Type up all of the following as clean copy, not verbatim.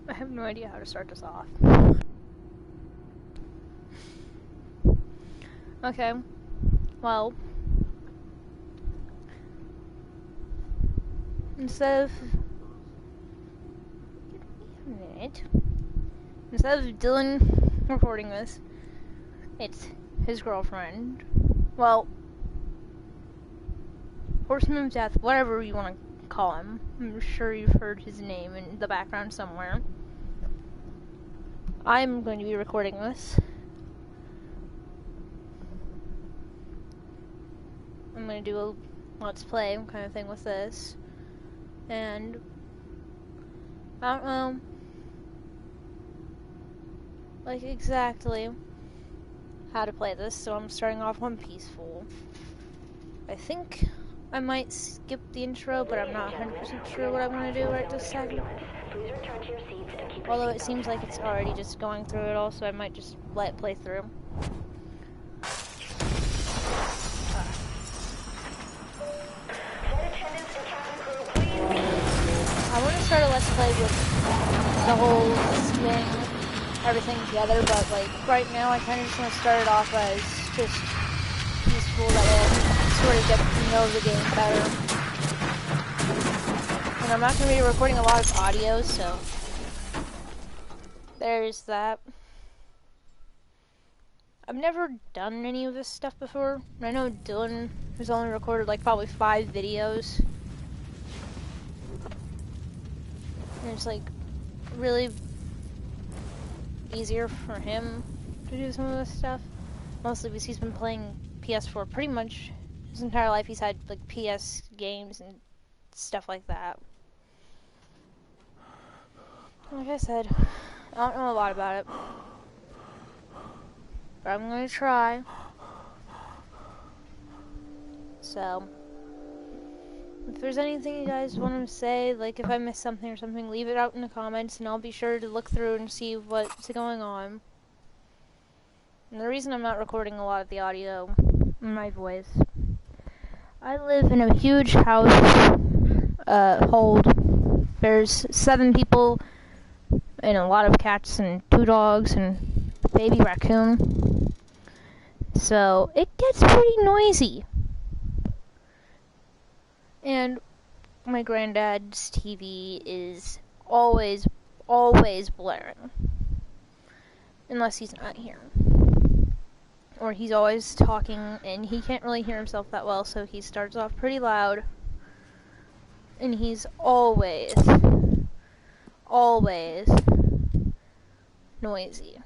I have no idea how to start this off. Okay, well, instead of Dylan recording this, it's his girlfriend. Well, Horseman of Death, whatever you want to call him. I'm sure you've heard his name in the background somewhere. I'm going to be recording this. I'm going to do a let's play kind of thing with this. And I don't know, like, exactly how to play this, so I'm starting off on peaceful. I think I might skip the intro, but I'm not 100% sure what I'm going to do right this second. Although it seems like it's already just going through it all, so I might just let it play through. I want to start a let's play with the whole thing, everything together, but like right now I kind of just want to start it off as just peaceful, that way I can sort of get to know the game better. And I'm not going to be recording a lot of audio, so there's that. I've never done any of this stuff before. I know Dylan has only recorded like probably 5 videos. And it's like really easier for him to do some of this stuff. Mostly because he's been playing PS4 pretty much his entire life. He's had like PS games and stuff like that. Like I said, I don't know a lot about it, but I'm gonna try. So, if there's anything you guys want to say, like if I missed something or something, leave it out in the comments and I'll be sure to look through and see what's going on. And the reason I'm not recording a lot of the audio in my voice, I live in a huge house, there's 7 people and a lot of cats and 2 dogs and a baby raccoon. So it gets pretty noisy. And my granddad's TV is always blaring. Unless he's not here. Or he's always talking and he can't really hear himself that well, so he starts off pretty loud. And he's always noisy.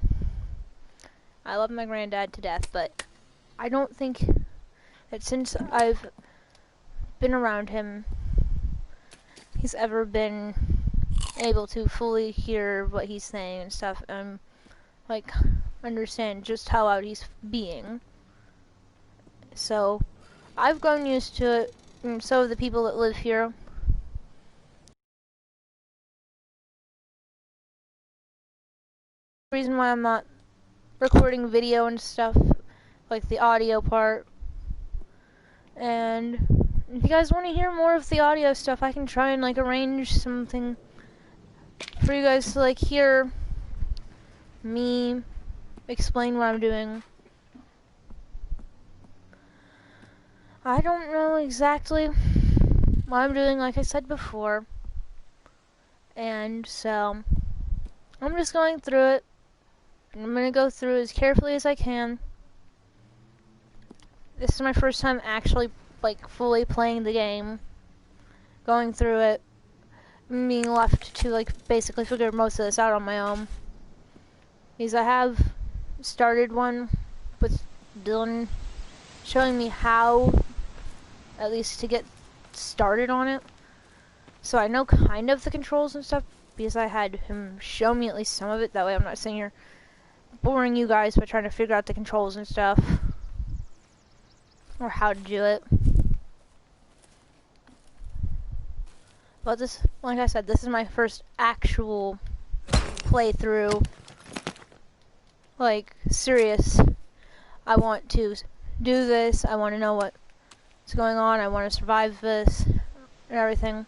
I love my granddad to death, but I don't think that since I've been around him, he's ever been able to fully hear what he's saying and stuff, and like understand just how loud he's being. So I've grown used to it, and so have the people that live here. The reason why I'm not recording video and stuff, like the audio part. And if you guys want to hear more of the audio stuff, I can try and like arrange something for you guys to like hear me explain what I'm doing. I don't know exactly what I'm doing, like I said before, and so I'm just going through it. I'm gonna go through as carefully as I can. This is my first time actually like fully playing the game, going through it, being left to like basically figure most of this out on my own. Because I have started one with Dylan showing me how, at least to get started on it. So I know kind of the controls and stuff because I had him show me at least some of it. That way I'm not sitting here boring you guys by trying to figure out the controls and stuff. Or how to do it. But this, like I said, this is my first actual playthrough. Like, serious. I want to do this. I want to know what's going on. I want to survive this and everything.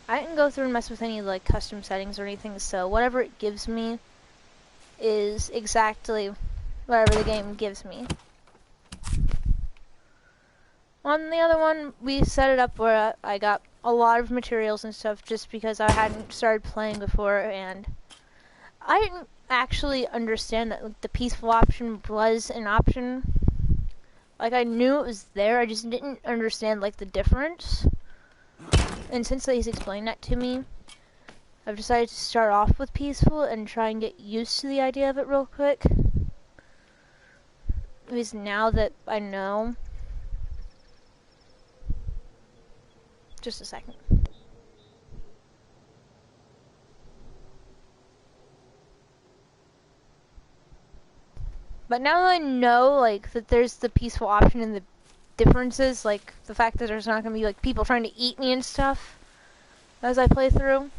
I didn't go through and mess with any like custom settings or anything, so whatever it gives me is exactly whatever the game gives me. On the other one, we set it up where I got a lot of materials and stuff just because I hadn't started playing before, and I didn't actually understand that like, the peaceful option was an option. Like, I knew it was there, I just didn't understand like the difference. And since he's explained that to me, I've decided to start off with peaceful and try and get used to the idea of it real quick. Because now that I know... Just a second. But now that I know, like, that there's the peaceful option and the differences, like, the fact that there's not gonna be, like, people trying to eat me and stuff as I play through,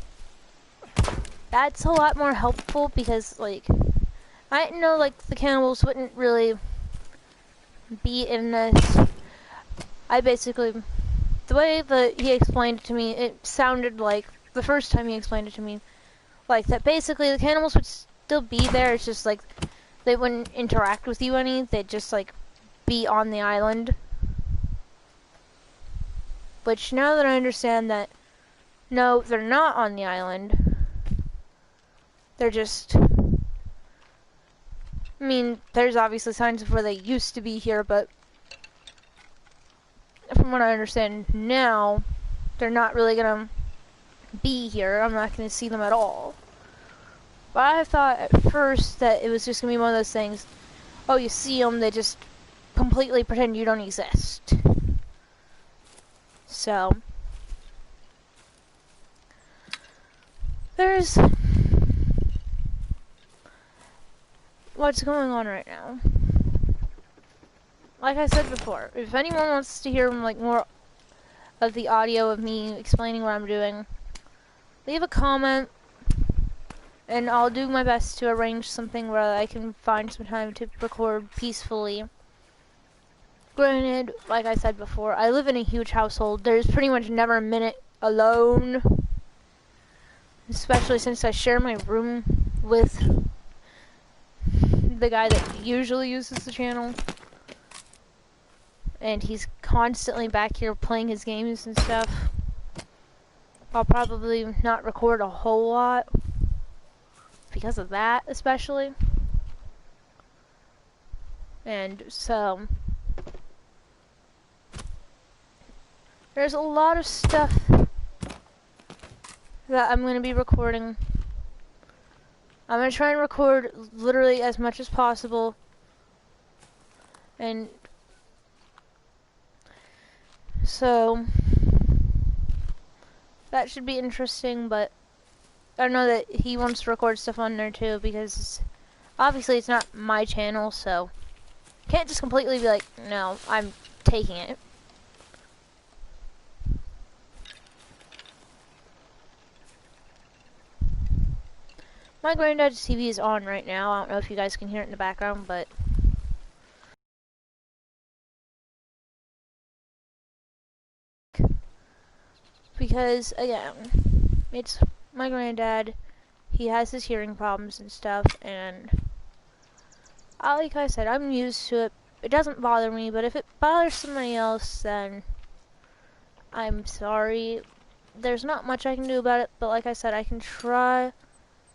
that's a lot more helpful because, like, I didn't know, like, the cannibals wouldn't really be in this. I basically... The way that he explained it to me, it sounded like, the first time he explained it to me, like that basically the cannibals would still be there, it's just like, they wouldn't interact with you any, they'd just like, be on the island. Which now that I understand that, no, they're not on the island, they're just, I mean, there's obviously signs of where they used to be here, but from what I understand now, they're not really gonna be here. I'm not gonna see them at all. But I thought at first that it was just gonna be one of those things, oh, you see them, they just completely pretend you don't exist. So, there's what's going on right now. Like I said before, if anyone wants to hear like more of the audio of me explaining what I'm doing, leave a comment and I'll do my best to arrange something where I can find some time to record peacefully. Granted, like I said before, I live in a huge household. There's pretty much never a minute alone, especially since I share my room with the guy that usually uses the channel. And he's constantly back here playing his games and stuff. I'll probably not record a whole lot because of that, especially. And so there's a lot of stuff that I'm going to be recording. I'm going to try and record literally as much as possible. And so that should be interesting, but I know that he wants to record stuff on there too, because obviously it's not my channel, so can't just completely be like, no, I'm taking it. My granddad's TV is on right now. I don't know if you guys can hear it in the background, but because again, it's my granddad. He has his hearing problems and stuff, and like I said, I'm used to it. It doesn't bother me, but if it bothers somebody else, then I'm sorry. There's not much I can do about it, but like I said, I can try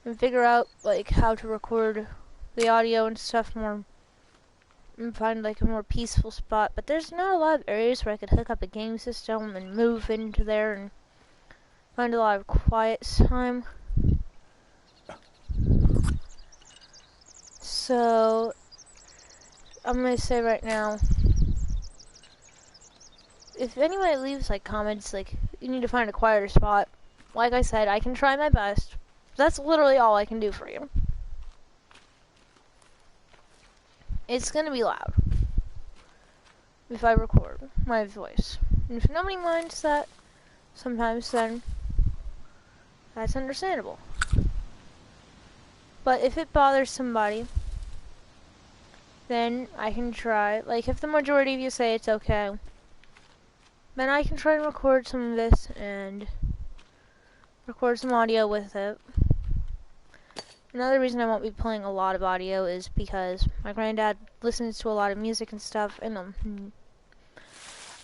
and figure out like how to record the audio and stuff more and find like a more peaceful spot. But there's not a lot of areas where I could hook up a game system and move into there and find a lot of quiet time. So I'm gonna say right now, if anybody leaves like comments like you need to find a quieter spot, like I said, I can try my best. That's literally all I can do for you. It's gonna be loud if I record my voice. And if nobody minds that, sometimes then that's understandable. But if it bothers somebody, then I can try. Like if the majority of you say it's okay, then I can try and record some of this and record some audio with it. Another reason I won't be playing a lot of audio is because my granddad listens to a lot of music and stuff, and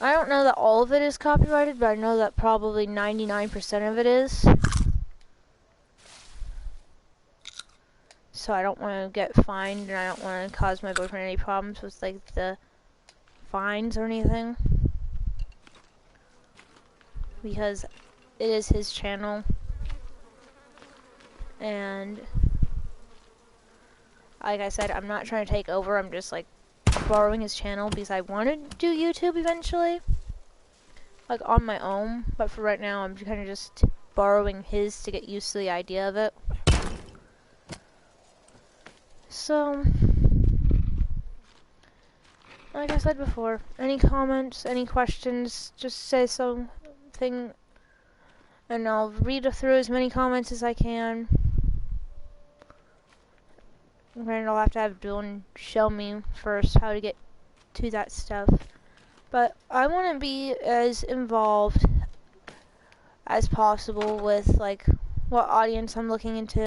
I don't know that all of it is copyrighted, but I know that probably 99% of it is. So I don't want to get fined, and I don't want to cause my boyfriend any problems with like the fines or anything, because it is his channel, and like I said, I'm not trying to take over. I'm just like borrowing his channel because I want to do YouTube eventually, like on my own. But for right now, I'm kind of just borrowing his to get used to the idea of it. So, like I said before, any comments, any questions, just say something, and I'll read through as many comments as I can. Granted, I'll have to have Dylan show me first how to get to that stuff. But I want to be as involved as possible with, like, what audience I'm looking into,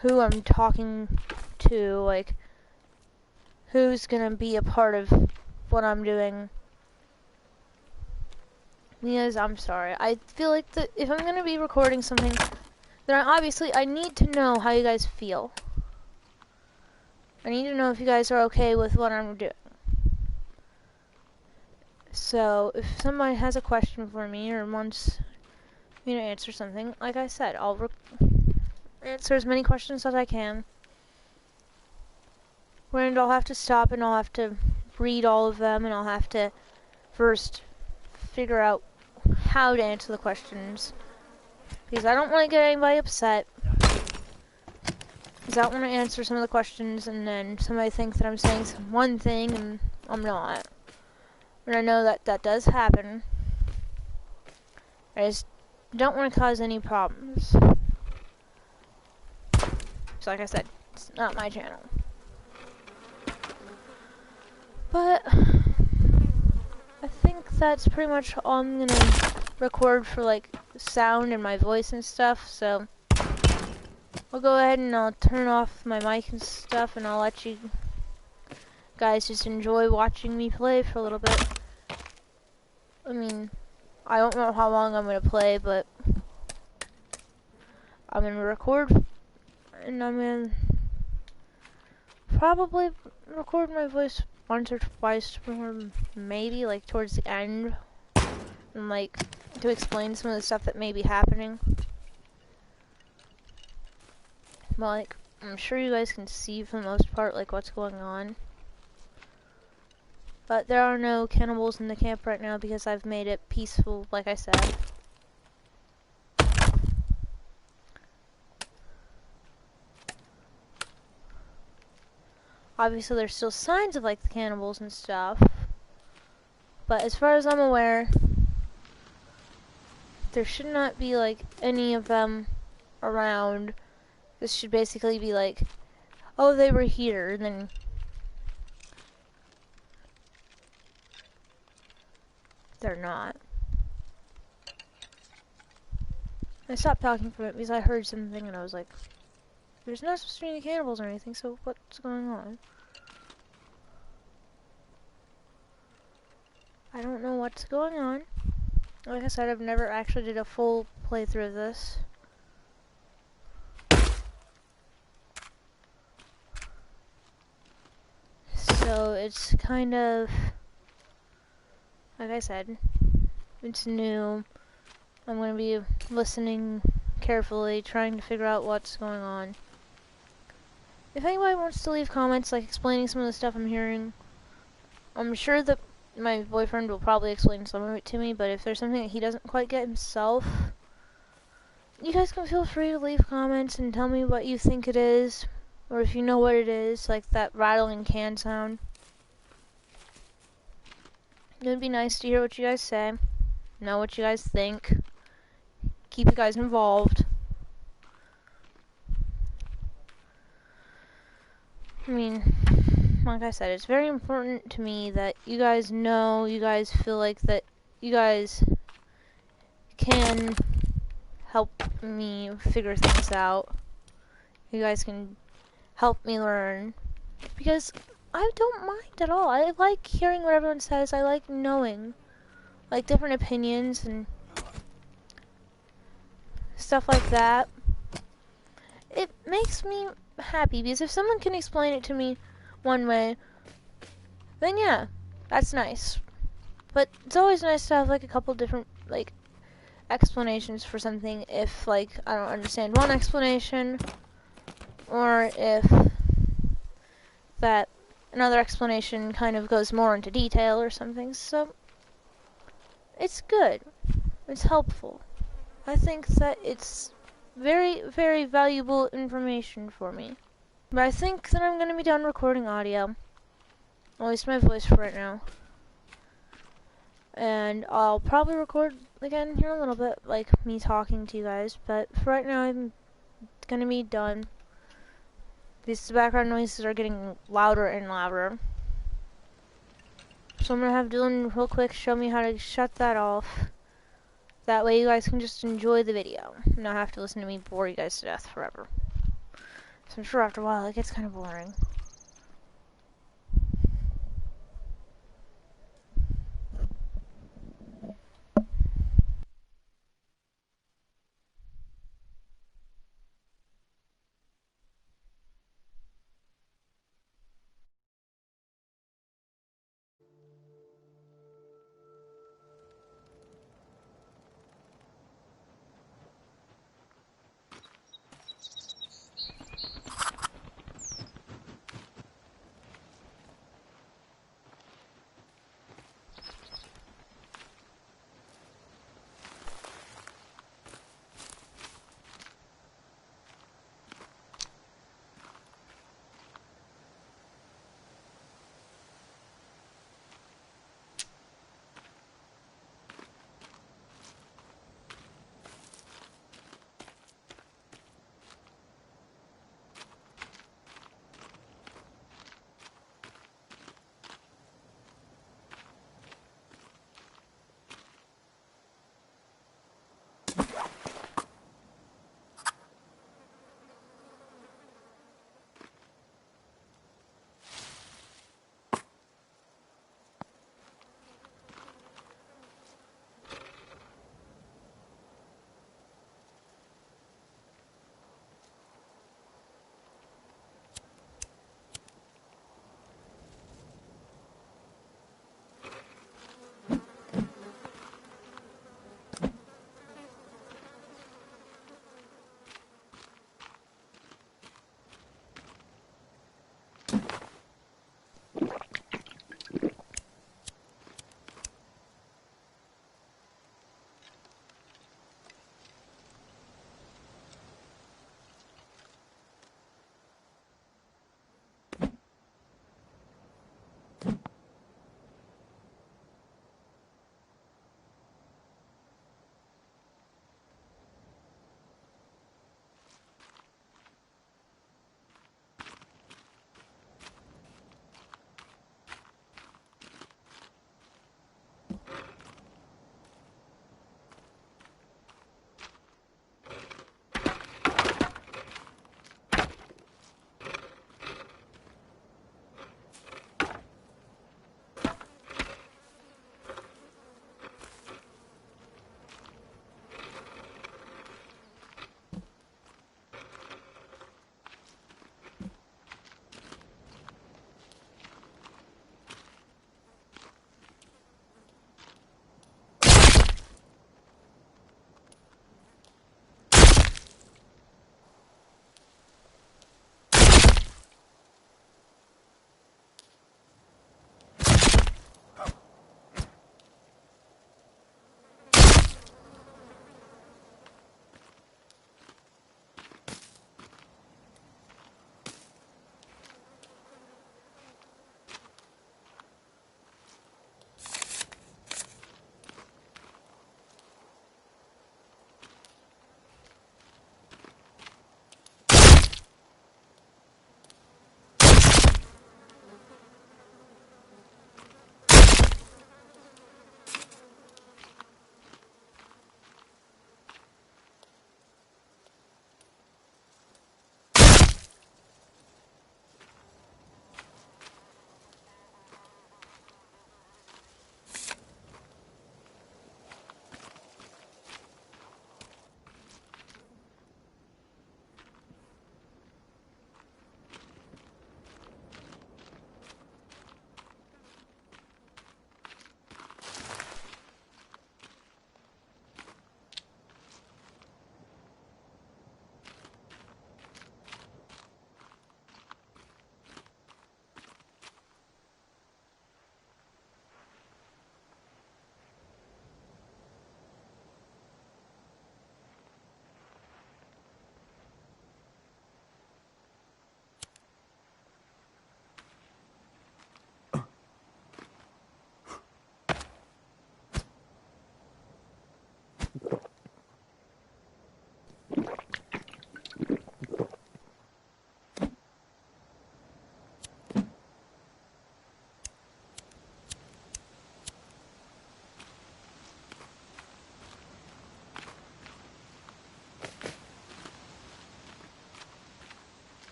who I'm talking to, like, who's going to be a part of what I'm doing. Because, I'm sorry, I feel like that if I'm going to be recording something, then I need to know how you guys feel. I need to know if you guys are okay with what I'm doing. So, if somebody has a question for me or wants me to answer something, like I said, I'll answer as many questions as I can. And I'll have to stop and I'll have to read all of them, and I'll have to first figure out how to answer the questions. Because I don't want to get anybody upset. Because I don't want to answer some of the questions and then somebody thinks that I'm saying one thing and I'm not. And I know that that does happen. I just don't want to cause any problems. So like I said, it's not my channel. But I think that's pretty much all I'm gonna record for like sound and my voice and stuff. So I'll go ahead and I'll turn off my mic and stuff, and I'll let you guys just enjoy watching me play for a little bit. I mean, I don't know how long I'm gonna play, but I'm gonna record, and I'm gonna probably record my voice once or twice, or maybe like towards the end, and like to explain some of the stuff that may be happening. But like, I'm sure you guys can see for the most part like what's going on. But there are no cannibals in the camp right now because I've made it peaceful, like I said. Obviously, there's still signs of, like, the cannibals and stuff. But as far as I'm aware, there should not be, like, any of them around. This should basically be like, oh, they were here, and then they're not. I stopped talking for it because I heard something and I was like, there's not supposed to be any cannibals or anything, so what's going on? I don't know what's going on. Like I said, I've never actually did a full playthrough of this. So it's kind of, like I said, it's new. I'm going to be listening carefully, trying to figure out what's going on. If anybody wants to leave comments, like explaining some of the stuff I'm hearing, I'm sure that my boyfriend will probably explain some of it to me, but if there's something that he doesn't quite get himself, you guys can feel free to leave comments and tell me what you think it is, or if you know what it is, like that rattling can sound. It would be nice to hear what you guys say, know what you guys think, keep you guys involved. I mean, like I said, it's very important to me that you guys know, you guys feel like that you guys can help me figure things out. You guys can help me learn. Because I don't mind at all. I like hearing what everyone says. I like knowing, like, different opinions and stuff like that. It makes me happy because if someone can explain it to me one way, then yeah, that's nice. But it's always nice to have, like, a couple different, like, explanations for something if, like, I don't understand one explanation, or if that another explanation kind of goes more into detail or something. So it's good. It's helpful. I think that it's very, very valuable information for me. But I think that I'm going to be done recording audio. At least my voice for right now. And I'll probably record again here in a little bit, like me talking to you guys. But for right now, I'm going to be done. These background noises are getting louder and louder. So I'm going to have Dylan real quick show me how to shut that off. That way you guys can just enjoy the video. And not have to listen to me bore you guys to death forever. So I'm sure after a while it gets kind of boring.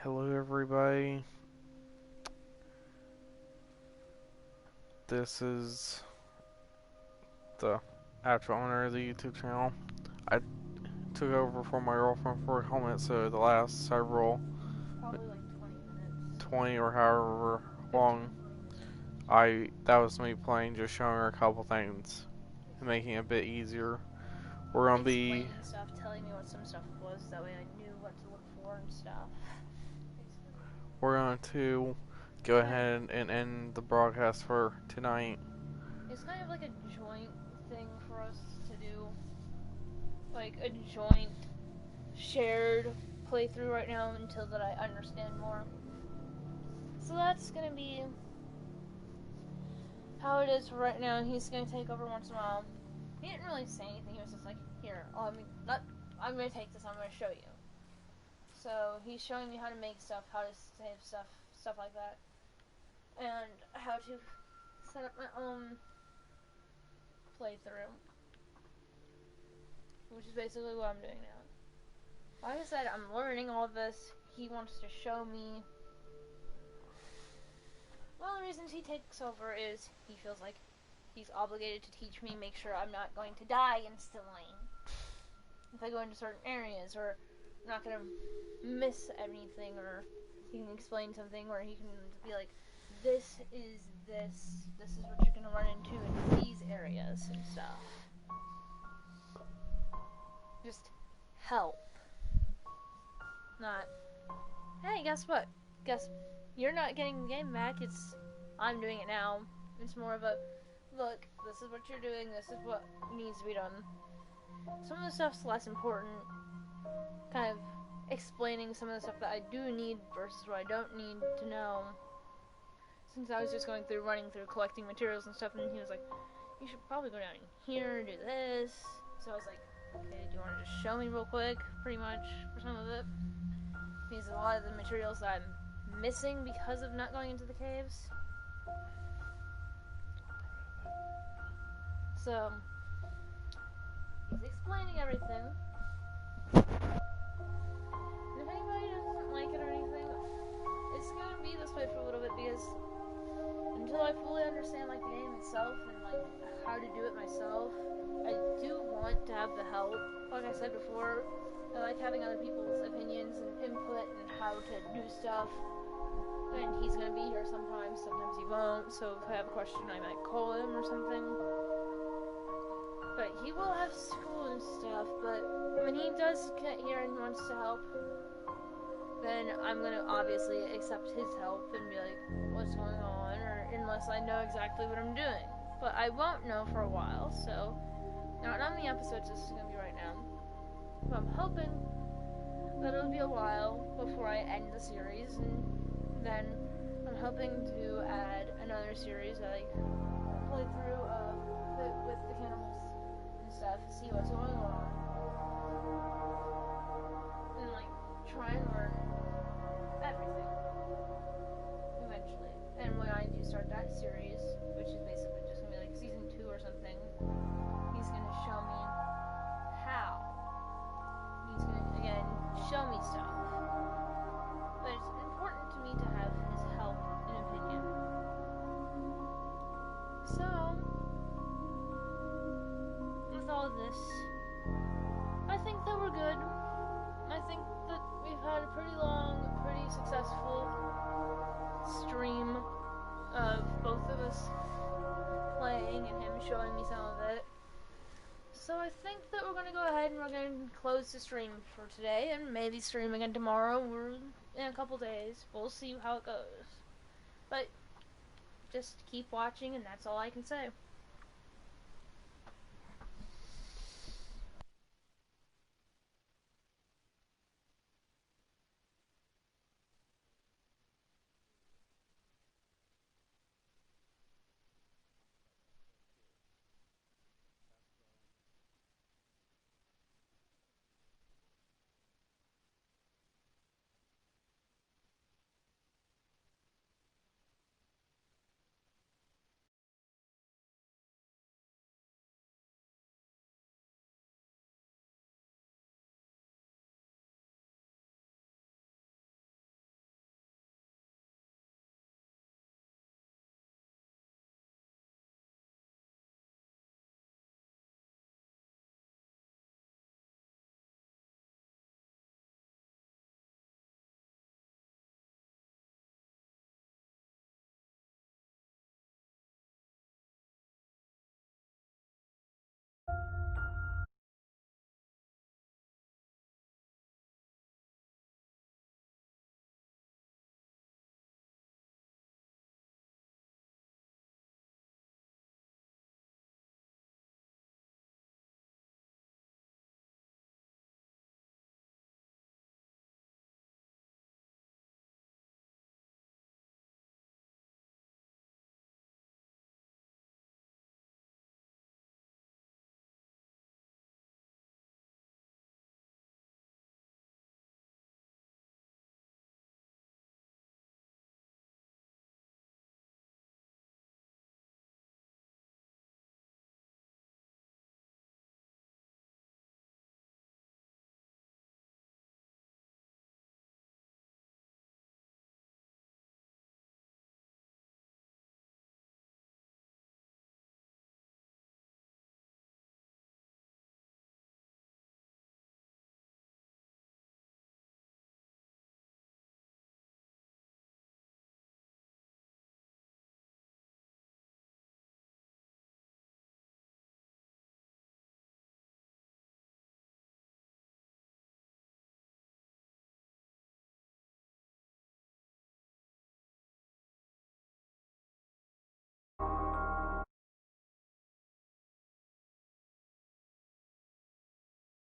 Hello everybody, this is the actual owner of the YouTube channel. I took over for my girlfriend for a comment, so the last several, Probably like 20 minutes. 20 or however long, that was me playing, just showing her a couple things, and making it a bit easier. We're gonna be explaining stuff, telling me what some stuff was, that way I knew what to look for and stuff. we're going to go ahead and end the broadcast for tonight. It's kind of like a joint thing for us to do. Like a joint, shared playthrough right now until that I understand more. So that's gonna be how it is for right now. He's gonna take over once in a while. He didn't really say anything, he was just like, here, I'm gonna take this, I'm gonna show you. So he's showing me how to make stuff, how to save stuff like that. And how to set up my own playthrough. Which is basically what I'm doing now. Like I said, I'm learning all this. He wants to show me. One of the reasons he takes over is he feels like he's obligated to teach me, make sure I'm not going to die instantly if I go into certain areas, or I'm not going to miss anything, or he can explain something, or he can be like, this is what you're going to run into in these areas and stuff. Just help. Not, hey, guess what? Guess you're not getting the game back, I'm doing it now. It's more of a, look, this is what you're doing, this is what needs to be done. Some of the stuff's less important, kind of explaining some of the stuff that I do need versus what I don't need to know. Since I was just going through, running through, collecting materials and stuff, and he was like, you should probably go down here, do this. So I was like, okay, do you want to just show me real quick, pretty much, for some of it? Because a lot of the materials that I'm missing because of not going into the caves. So, he's explaining everything. And if anybody doesn't like it or anything, it's gonna be this way for a little bit, because until I fully understand like the game itself and like how to do it myself, I do want to have the help. Like I said before, I like having other people's opinions and input and how to do stuff. And he's gonna be here sometimes he won't, so if I have a question I might call him or something. But he will have school and stuff, but when he does get here and wants to help, then I'm gonna obviously accept his help and be like, what's going on, or unless I know exactly what I'm doing. But I won't know for a while, so not on the episodes this is gonna be right now. But I'm hoping that it'll be a while before I end the series, and then I'm hoping to add another series that I play through with the cannibals and stuff, see what's going on, and like try and learn everything eventually. And when I do start that series, which is basically just gonna be like season 2 or something, he's gonna show me how. He's gonna again show me stuff. But it's important to me to have his help and opinion. So, with all of this, I think that we're good. I think that we've had a pretty long, pretty successful stream of both of us playing and him showing me some of it. So I think that we're going to go ahead and we're going to close the stream for today and maybe stream again tomorrow or in a couple days. We'll see how it goes. But just keep watching and that's all I can say.